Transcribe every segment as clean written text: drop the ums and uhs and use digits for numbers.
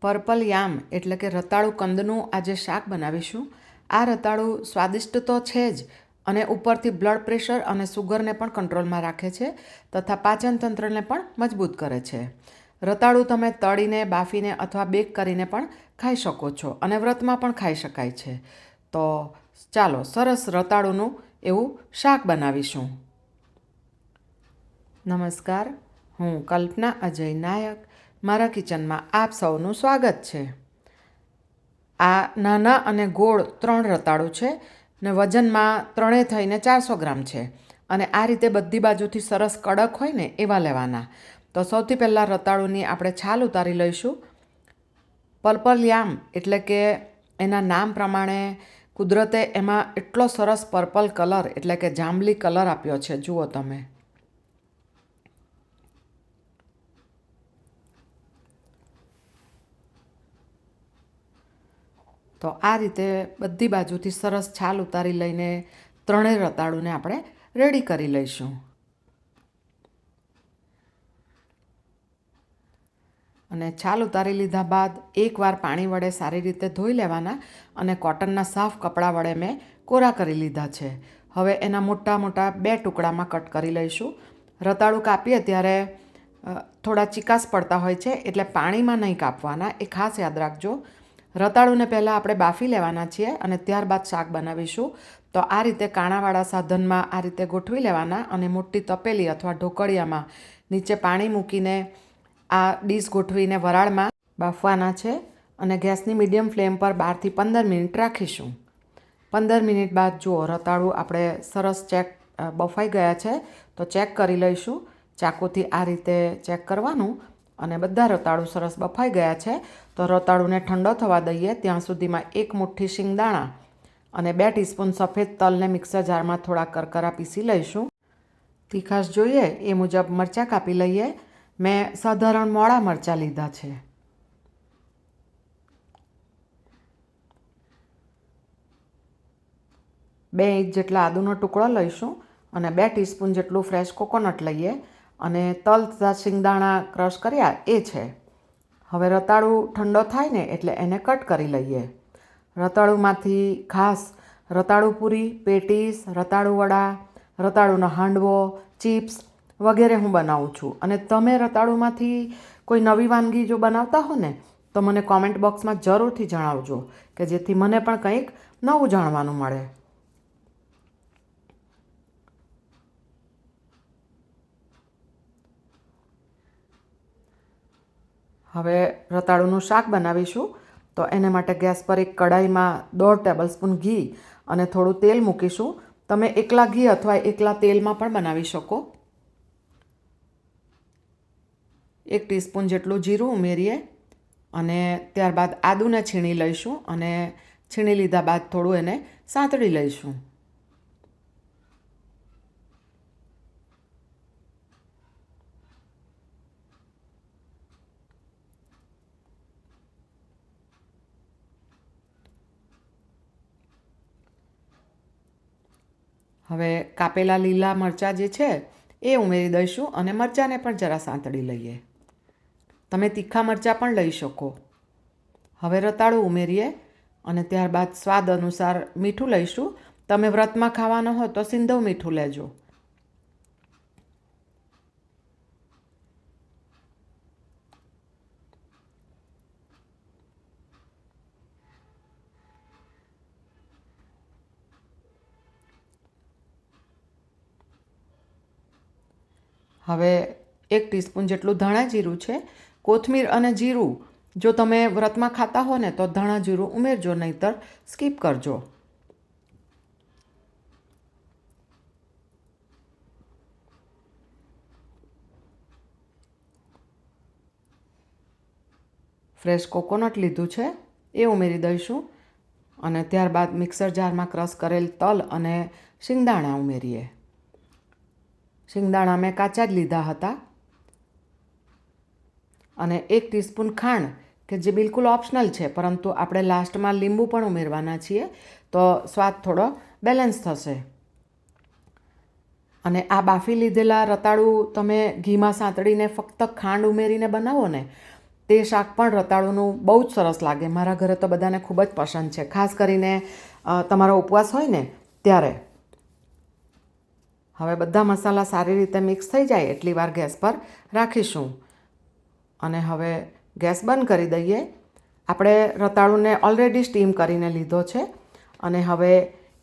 Purple યામ એટલે કે રતાળુ કંદનું આજે શાક બનાવીશું. આ રતાળુ સ્વાદિષ્ટ તો છે જ અને ઉપરથી બ્લડ પ્રેશર અને સુગરને પણ કંટ્રોલમાં રાખે છે તથા પાચન તંત્રને પણ મજબૂત કરે છે. રતાળુ તમે તળીને, બાફીને અથવા બેક કરીને પણ ખાઈ શકો છો અને વ્રતમાં પણ ખાઈ શકાય છે. તો ચાલો સરસ રતાળુનું એવું શાક બનાવીશું. નમસ્કાર, હું કલ્પના અજય નાયક. મારા કિચનમાં આપ સૌનું સ્વાગત છે. આ નાના અને ગોળ 3 રતાળું છે ને વજનમાં ત્રણે થઈને 400 ગ્રામ છે અને આ રીતે બધી બાજુથી સરસ કડક હોય ને એવા લેવાના. તો સૌથી પહેલાં રતાળુની આપણે છાલ ઉતારી લઈશું. પર્પલ યામ એટલે કે એના નામ પ્રમાણે કુદરતે એમાં એટલો સરસ પર્પલ કલર એટલે કે જાંબલી કલર આપ્યો છે, જુઓ તમે. તો આ રીતે બધી બાજુથી સરસ છાલ ઉતારી લઈને ત્રણેય રતાળુને આપણે રેડી કરી લઈશું. અને છાલ ઉતારી લીધા બાદ એકવાર પાણી વડે સારી રીતે ધોઈ લેવાના અને કોટનના સાફ કપડાં વડે મેં કોરા કરી લીધા છે. હવે એના મોટા મોટા 2 ટુકડામાં કટ કરી લઈશું. રતાળું કાપીએ ત્યારે થોડા ચીકાસ પડતા હોય છે એટલે પાણીમાં નહીં કાપવાના, એ ખાસ યાદ રાખજો. રતાળુને પહેલાં આપણે બાફી લેવાના છીએ અને ત્યારબાદ શાક બનાવીશું. તો આ રીતે કાણાવાળા સાધનમાં આ રીતે ગોઠવી લેવાના અને મોટી તપેલી અથવા ઢોકળિયામાં નીચે પાણી મૂકીને આ ડીશ ગોઠવીને વરાળમાં બાફવાના છે અને ગેસની મીડિયમ ફ્લેમ પર 12 થી 15 મિનિટ રાખીશું. 15 મિનિટ બાદ જુઓ રતાળું આપણે સરસ બફાઈ ગયા છે. તો ચેક કરી લઈશું. ચાકુથી આ રીતે ચેક કરવાનું અને બધા રતાળું સરસ બફાઈ ગયા છે. તો રતાળુને ઠંડો થવા દઈએ. ત્યાં સુધીમાં 1 મુઠ્ઠી શિંગદાણા અને 2 ટીસ્પૂન સફેદ તલને મિક્સર જારમાં થોડા કરકરા પીસી લઈશું. તીખાશ જોઈએ એ મુજબ મરચાં કાપી લઈએ. મેં સાધારણ મોળા મરચાં લીધા છે. બે ઇંચ જેટલા આદુનો ટુકડો લઈશું અને 2 ટીસ્પૂન જેટલું ફ્રેશ કોકોનટ લઈએ અને તલ તથા શિંગદાણા ક્રશ કર્યા એ છે. હવે રતાળું ઠંડો થાય ને એટલે એને કટ કરી લઈએ. રતાળુમાંથી ખાસ રતાળુ પૂરી, પેટીસ, રતાળુ વડા, રતાળુનો હાંડવો, ચિપ્સ વગેરે હું બનાવું છું. અને તમે રતાળુમાંથી કોઈ નવી વાનગી જો બનાવતા હો ને તો મને કોમેન્ટ બોક્સમાં જરૂરથી જણાવજો કે જેથી મને પણ કંઈક નવું જાણવાનું મળે. હવે રતાળુનું શાક બનાવીશું. તો એને માટે ગેસ પર એક કડાઈમાં 1.5 ટેબલસ્પૂન ઘી અને થોડું તેલ મૂકીશું. તમે એકલા ઘી અથવા એકલા તેલમાં પણ બનાવી શકો. 1 ટીસ્પૂન જેટલું જીરું ઉમેરીએ અને ત્યારબાદ આદુને છીણી લઈશું અને છીણી લીધા બાદ થોડું એને સાંતળી લઈશું. હવે કાપેલા લીલા મરચાં જે છે એ ઉમેરી દઈશું અને મરચાંને પણ જરા સાંતળી લઈએ. તમે તીખા મરચાં પણ લઈ શકો. હવે રતાળું ઉમેરીએ અને ત્યારબાદ સ્વાદ અનુસાર મીઠું લઈશું. તમે વ્રતમાં ખાવાનો હોય તો સિંધવ મીઠું લેજો. હવે 1 ટીસ્પૂન જેટલું ધાણા જીરું છે. કોથમીર અને જીરું જો તમે વ્રતમાં ખાતા હો ને તો ધાણા જીરું ઉમેરજો, નહીંતર સ્કીપ કરજો. ફ્રેશ કોકોનટ લીધું છે એ ઉમેરી દઈશું અને ત્યારબાદ મિક્સર જારમાં ક્રશ કરેલ તલ અને શિંગદાણા ઉમેરીએ. શિંગદાણા મેં કાચા જ લીધા હતા. અને 1 ટીસ્પૂન ખાંડ કે જે બિલકુલ ઓપ્શનલ છે, પરંતુ આપણે લાસ્ટમાં લીંબુ પણ ઉમેરવાના છીએ તો સ્વાદ થોડો બેલેન્સ થશે. અને આ બાફી લીધેલા રતાળું તમે ઘીમાં સાંતળીને ફક્ત ખાંડ ઉમેરીને બનાવો ને તે શાક પણ રતાળુનું બહુ જ સરસ લાગે. મારા ઘરે તો બધાને ખૂબ જ પસંદ છે, ખાસ કરીને તમારો ઉપવાસ હોય ને ત્યારે. હવે બધા મસાલા સારી રીતે મિક્સ થઈ જાય એટલી વાર ગેસ પર રાખીશું અને હવે ગેસ બંધ કરી દઈએ. આપણે રતાળુને ઓલરેડી સ્ટીમ કરીને લીધો છે અને હવે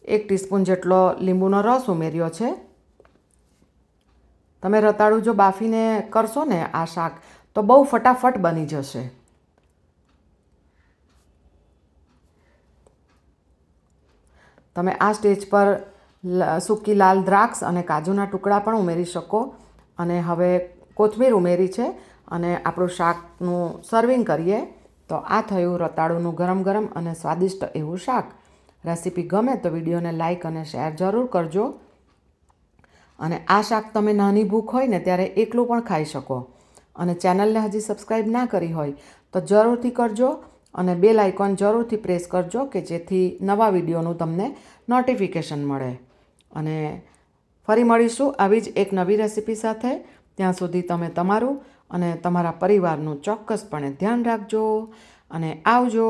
1 ટીસ્પૂન જેટલો લીંબુનો રસ ઉમેર્યો છે. તમે રતાળું જો બાફીને કરશો ને આ શાક તો બહુ ફટાફટ બની જશે. તમે આ સ્ટેજ પર સૂકી લાલ દ્રાક્ષ અને કાજુના ટુકડા પણ ઉમેરી શકો. અને હવે કોથમીર ઉમેરી છે અને આપણું શાકનું સર્વિંગ કરીએ. તો આ થયું રતાળુનું ગરમ ગરમ અને સ્વાદિષ્ટ એવું શાક. રેસીપી ગમે તો વિડીયોને લાઇક અને શેર જરૂર કરજો. અને આ શાક તમે નાની ભૂખ હોય ને ત્યારે એકલું પણ ખાઈ શકો. અને ચેનલને હજી સબસ્ક્રાઈબ ના કરી હોય તો જરૂરથી કરજો અને બેલ આઇકોન જરૂરથી પ્રેસ કરજો કે જેથી નવા વિડીયોનું તમને નોટિફિકેશન મળે. અને ફરી મળીશું આવી જ એક નવી રેસીપી સાથે. ત્યાં સુધી તમે તમારું અને તમારા પરિવારનું ચોક્કસપણે ધ્યાન રાખજો અને આવજો.